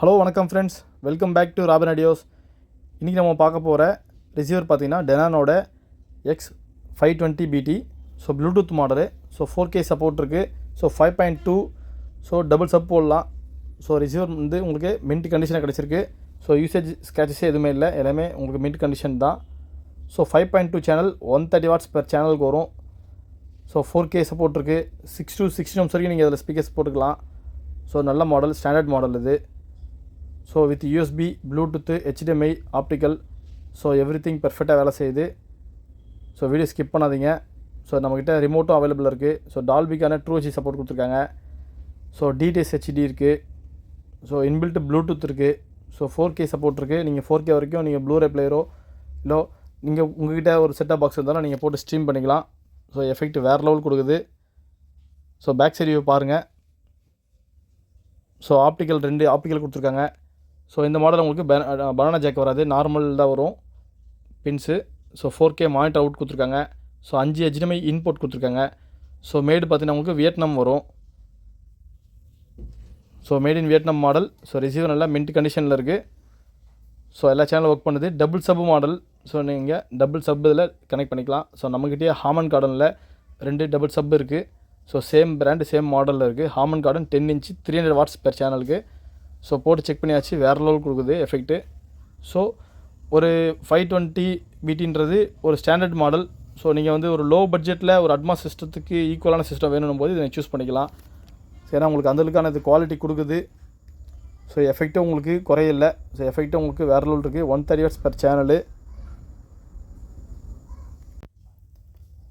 Hello வணக்கம் friends, welcome back to Robin audios. இன்றைக்கி நம்ம பார்க்க போகிற ரிசீவர் பார்த்திங்கன்னா டெனானோட X520BT. So Bluetooth model. So 4K support இருக்குது. ஸோ 5.2. ஸோ டபுள் சப் போடலாம். ஸோ ரிசீவர் வந்து உங்களுக்கு மின்ட் கண்டிஷனாக கிடச்சிருக்கு. ஸோ யூசேஜ் ஸ்க்ராச்சஸே எதுவுமே இல்லை, எல்லாமே உங்களுக்கு மின்ட் கண்டிஷன் தான். ஸோ 5.2 சேனல் 130 வாட்ஸ் பெர் சேனலுக்கு வரும். ஸோ 4K சப்போர்ட் இருக்குது. 6 to 16 வரைக்கும் நீங்கள் அதில் ஸ்பீக்கர்ஸ் போட்டுக்கலாம். ஸோ நல்ல மாடல், ஸ்டாண்டர்ட் மாடல் இது. So with USB, Bluetooth, HDMI, optical, so everything பெர்ஃபெக்டாக வேலை செய்யுது. ஸோ வீடியோ ஸ்கிப் பண்ணாதீங்க. ஸோ நம்மக்கிட்ட ரிமோட்டும் அவைலபிள் இருக்குது. ஸோ டால்பிக்கான ட்ரூ ஹெச்டி சப்போர்ட் கொடுத்துருக்காங்க. ஸோ டிடிஎஸ் HD இருக்குது. ஸோ இன்பில்ட் ப்ளூடூத் இருக்குது. ஸோ 4K சப்போர்ட் இருக்குது. நீங்கள் 4K வரைக்கும் நீங்கள் ப்ளூரே பிளேயரோ இல்லை நீங்கள் உங்கள்கிட்ட ஒரு செட்டப் பாக்ஸ் இருந்தாலும் நீங்கள் போட்டு ஸ்ட்ரீம் பண்ணிக்கலாம். ஸோ எஃபெக்ட் வேறு லெவல் கொடுக்குது. ஸோ பேக் சைடு வியூ பாருங்கள். ஸோ ஆப்டிக்கல் 2 ஆப்டிக்கல் கொடுத்துருக்காங்க. ஸோ இந்த மாடல் உங்களுக்கு பனானா ஜாக் வராது, நார்மல் தான் வரும் pins. So 4K monitor out கொடுத்துருக்காங்க. ஸோ 5 HDMI இன்புட் கொடுத்துருக்காங்க. ஸோ மேடு பார்த்தீங்கன்னா உங்களுக்கு வியட்நாம் வரும். So made in Vietnam model. So receiver நல்லா மின்ட் கண்டிஷனில் இருக்குது. ஸோ எல்லா சேனலும் ஒர்க் பண்ணுது. Double sub model. ஸோ நீங்கள் டபுள் சப் இதில் கனெக்ட் பண்ணிக்கலாம். ஸோ நம்மக்கிட்டே ஹாமன் கார்டனில் 2 டபுள் சப் இருக்குது. ஸோ சேம் பிராண்டு சேம் மாடலில் இருக்குது. ஹாமன் கார்டன் 10 inch 300 வாட்ஸ் பெர் சேனலுக்கு. ஸோ போட்டு செக் பண்ணியாச்சு, வேறு லெவல் கொடுக்குது எஃபெக்ட்டு. ஸோ ஒரு 520BTன்றது ஒரு ஸ்டாண்டர்ட் மாடல். ஸோ நீங்கள் வந்து ஒரு லோ பட்ஜெட்டில் ஒரு அட்மாஸ் சிஸ்டத்துக்கு ஈக்குவலான சிஸ்டம் வேணும் போது இதை சூஸ் பண்ணிக்கலாம். ஏன்னா உங்களுக்கு அந்தளவுக்கான இது குவாலிட்டி கொடுக்குது. ஸோ எஃபெக்ட்டும் உங்களுக்கு குறையில்லை. ஸோ எஃபெக்ட்டும் உங்களுக்கு வேறு லெவல் இருக்குது. 130 வாட்ஸ் பெர் சேனலு.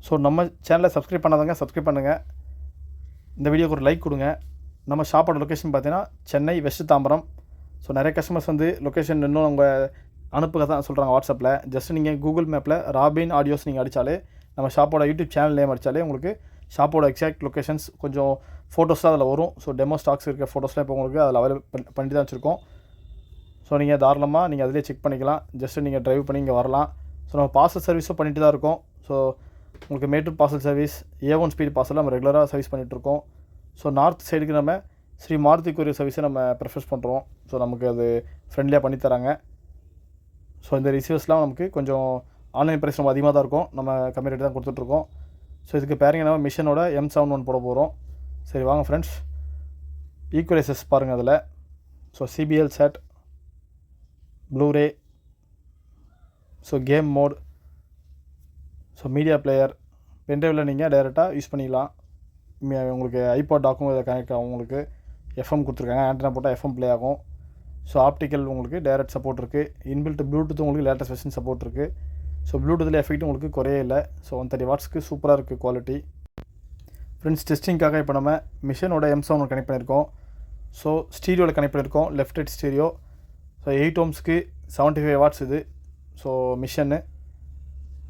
ஸோ நம்ம சேனலை சப்ஸ்கிரைப் பண்ணாதவங்க சப்ஸ்கிரைப் பண்ணுங்கள். இந்த வீடியோக்கு ஒரு லைக் கொடுங்க. நம்ம ஷாப்போட லொக்கேஷன் பார்த்தீங்கன்னா சென்னை வெஸ்ட் தாம்பரம். ஸோ நிறைய கஸ்டமர்ஸ் வந்து லொக்கேஷன் இன்னும் அவங்க அனுப்புக தான் சொல்கிறாங்க வாட்ஸ்அப்பில். ஜஸ்ட் நீங்கள் கூகுள் மேப்பில் ராபின் ஆடியோஸ் நீங்கள் அடித்தாலே, நம்ம ஷாப்போட யூடியூப் சேனல் நேம் அடித்தாலே உங்களுக்கு ஷாப்போட எக்ஸாக்ட் லொக்கேஷன்ஸ் கொஞ்சம் ஃபோட்டோஸ்லாம் அதில் வரும். ஸோ டெமோ ஸ்டாக்ஸ் இருக்க ஃபோட்டோஸ்லாம் இப்போ உங்களுக்கு அதில் அவைலபிள் பண்ணிட்டு தான் வச்சுருக்கோம். ஸோ நீங்கள் தாராளமாக நீங்கள் அதிலே செக் பண்ணிக்கலாம். ஜஸ்ட்டு நீங்கள் ட்ரைவ் பண்ணி இங்கே வரலாம். ஸோ நம்ம பார்சல் சர்வீஸும் பண்ணிட்டு தான் இருக்கோம். ஸோ உங்களுக்கு Mettur parcel service, A1 speed parcel நம்ம ரெகுலராக சர்வீஸ் பண்ணிகிட்ருக்கோம். ஸோ நார்த் சைடுக்கு நம்ம ஸ்ரீ மாருதி கொரியர் சர்வீஸை நம்ம ப்ரிஃபர் பண்ணுறோம். ஸோ நமக்கு அது ஃப்ரெண்ட்லியாக பண்ணித்தராங்க. ஸோ இந்த ரிசீவர்ஸ்லாம் நமக்கு கொஞ்சம் ஆன்லைன் ப்ரைஸ் ரொம்ப அதிகமாக தான் இருக்கும். நம்ம கம்மி ரேட்டு தான் கொடுத்துட்ருக்கோம். ஸோ இதுக்கு பேரிங்க நம்ம மிஷனோட M71 போட போகிறோம். சரி வாங்க ஃப்ரெண்ட்ஸ், ஈக்குவலைசஸ் பாருங்கள் அதில். So CBL set, Blu-ray, so game mode, so media player, பென்ட்ரைவில் நீங்கள் டைரெக்டாக யூஸ் பண்ணிக்கலாம். உங்களுக்கு ஐபாட் டாக்கும் இதை கனெக்ட் ஆகும். உங்களுக்கு FM கொடுத்துருக்காங்க, ஆண்டனா போட்டால் FM ப்ளே ஆகும். ஸோ ஆப்டிக்கல் உங்களுக்கு டைரக்ட் சப்போர்ட் இருக்குது. இன்பில்ட் ப்ளூடூத் உங்களுக்கு லேட்டஸ்ட் வெர்ஷன் சப்போர்ட் இருக்குது. ஸோ ப்ளூடூத்தில் எஃபெக்ட் உங்களுக்கு குறையே இல்லை. ஸோ 130 வாட்ஸ்க்கு சூப்பராக இருக்குது குவாலிட்டி. ஃப்ரெண்ட்ஸ், டெஸ்டிங்காக இப்போ நம்ம மிஷனோட M71 கனெக்ட் பண்ணியிருக்கோம். ஸோ ஸ்டீரியோவில் கனெக்ட் பண்ணியிருக்கோம், லெஃப்ட் ரைட் ஸ்டீரியோ. ஸோ 8 ohmsக்கு 75 வாட்ஸ் இது. So Mission.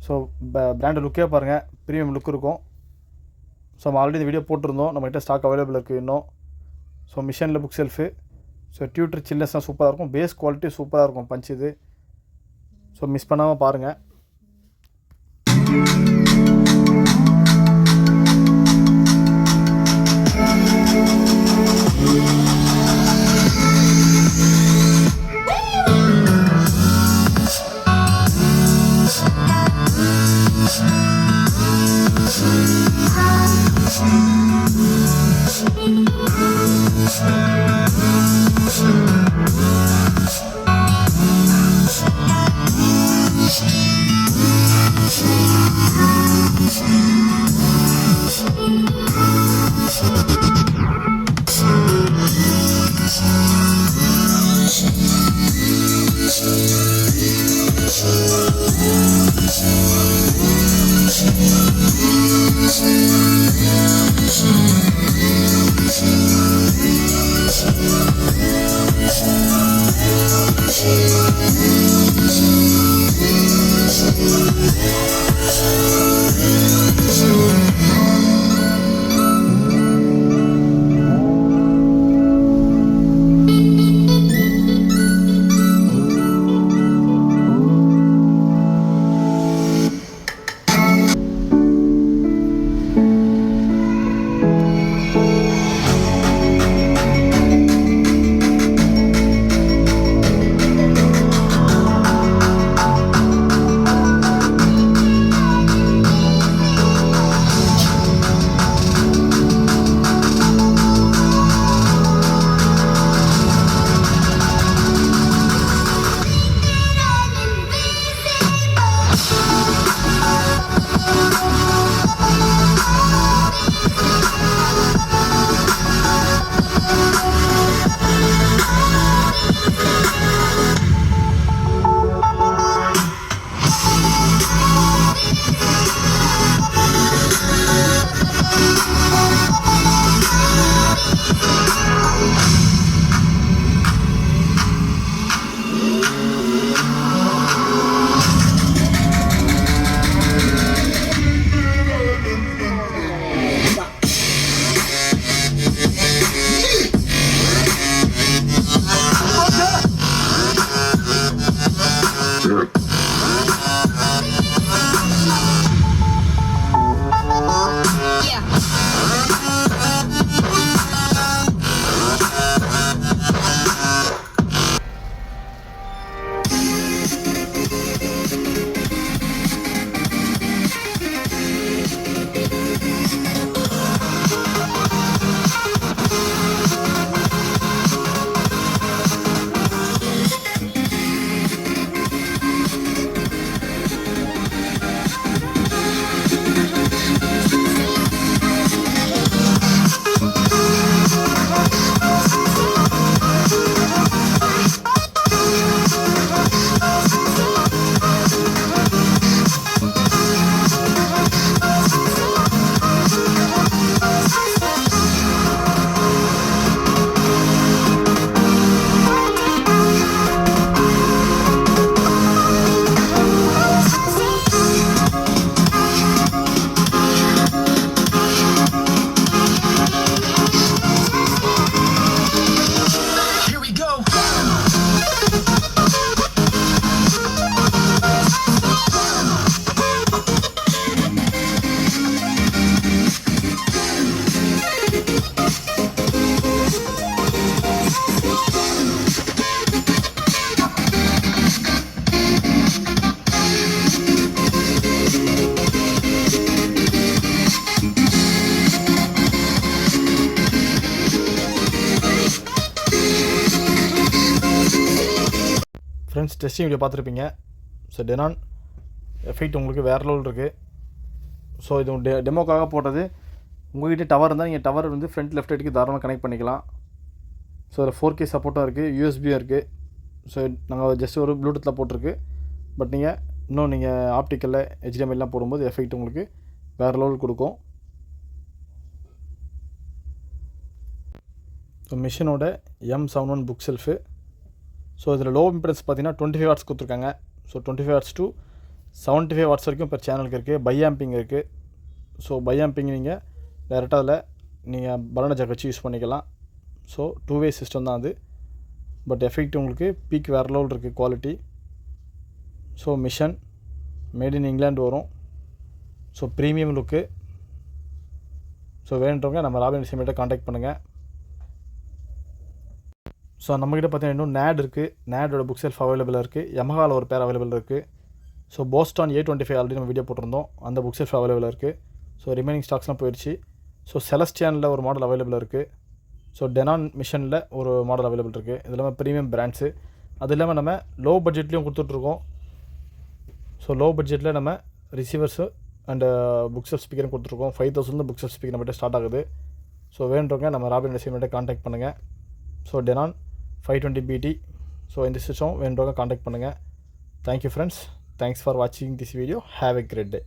ஸோ பிராண்டு லுக்கே பாருங்கள், ப்ரீமியம் லுக் இருக்கும். ஸோ நம்ம ஆல்ரெடி இந்த வீடியோ போட்டிருந்தோம், நம்மகிட்ட ஸ்டாக் அவைலபிள் இருக்குது இன்னும். ஸோ மிஷனில் புக் செல்ஃபு. ஸோ டியூட்டர் சில்னஸ்லாம் சூப்பராக இருக்கும். பேஸ் குவாலிட்டி சூப்பராக இருக்கும் பஞ்ச் இது. ஸோ மிஸ் பண்ணாமல் பாருங்கள். ஃப்ரெண்ட்ஸ் டெஸ்டிங் வீடியோ பார்த்துருப்பீங்க. ஸோ டெனான் எஃபெக்ட் உங்களுக்கு வேறு லெவல் இருக்குது. ஸோ இது டெமோக்காக போட்டது. உங்கள்கிட்ட டவர் இருந்தால் நீங்கள் டவர் வந்து ஃப்ரண்ட் லெஃப்ட் ரைட்டுக்கு தாராளமாக கனெக்ட் பண்ணிக்கலாம். ஸோ அதில் 4K சப்போர்ட்டும் இருக்குது, யூஎஸ்பியும் இருக்குது. ஸோ நாங்கள் ஜஸ்ட் ஒரு ப்ளூடூத்தில் போட்டிருக்கு. பட் நீங்கள் ஆப்டிக்கலில் HDMIலாம் போடும்போது எஃபெக்ட் உங்களுக்கு வேறு லெவல் கொடுக்கும். ஸோ மிஷினோட M71 புக் செல்ஃபு. ஸோ இதில் லோ இம்பிடன்ஸ் பார்த்தீங்கன்னா 25 வாட்ஸ் கொடுத்துருக்காங்க. ஸோ 25 வாட்ஸ் டு 75 வாட்ஸ் வரைக்கும் பெர் சேனலுக்கு இருக்குது. பை ஆம்பிங் இருக்குது. ஸோ பை ஆம்பிங் நீங்கள் டேரெக்டாக அதில் நீங்கள் பலூனை ஜாக் வச்சு யூஸ் பண்ணிக்கலாம். ஸோ 2-வே சிஸ்டம் தான் அது. பட் எஃபெக்ட் உங்களுக்கு பீக் வேறு லெவல் இருக்குது quality. So mission made in England வரும். ஸோ ப்ரீமியம் லுக்கு. ஸோ வேணுன்றவங்க நம்ம ராபின் சிமெண்ட்டை காண்டாக்ட் பண்ணுங்கள். ஸோ நம்மக்கிட்ட பார்த்தீங்கன்னா இன்னும் நேட் இருக்குது. நேடோட புக் செல்ஃப் அவைலபிளாக இருக்குது. யமஹாவில் ஒரு பேர் அவைலபிள் இருக்குது. ஸோ போஸ்டான் A25 ஆல்ரெடி நம்ம வீடியோ போட்டிருந்தோம். அந்த புக் செல்ஃப் அவைலபிளாக இருக்குது. ஸோ ரிமைனிங் ஸ்டாக்ஸ்லாம் போயிடுச்சு. ஸோ செலஸ்டியானில் ஒரு மாடல் அவைலபிளாக இருக்குது. ஸோ டெனான் மிஷனில் ஒரு மாடல் அவைலபிள் இருக்குது. இது இல்லாமல் ப்ரீமியம் பிராண்ட்ஸு. அது இல்லாமல் நம்ம லோ பட்ஜெட்லேயும் கொடுத்துட்ருக்கோம். ஸோ லோ பட்ஜெட்டில் நம்ம ரிசீவர்ஸு அண்டு புக் செல்ஃப் ஸ்பீக்கரும் கொடுத்துருக்கோம். 5000 புக் செல்ஃப் ஸ்பீக்கர் நம்மகிட்ட ஸ்டார்ட் ஆகுது. ஸோ வேணுன்றவங்க நம்ம ராபின் சிமெண்ட்டை காண்டாக்ட் பண்ணுங்கள். So Denon 520BT. ஸோ இந்த சிஸ்டம் வேணுன்றவங்க காண்டாக்ட் பண்ணுங்கள். Thank you friends. தேங்க்ஸ் ஃபார் வாட்சிங் this video. Have a great day.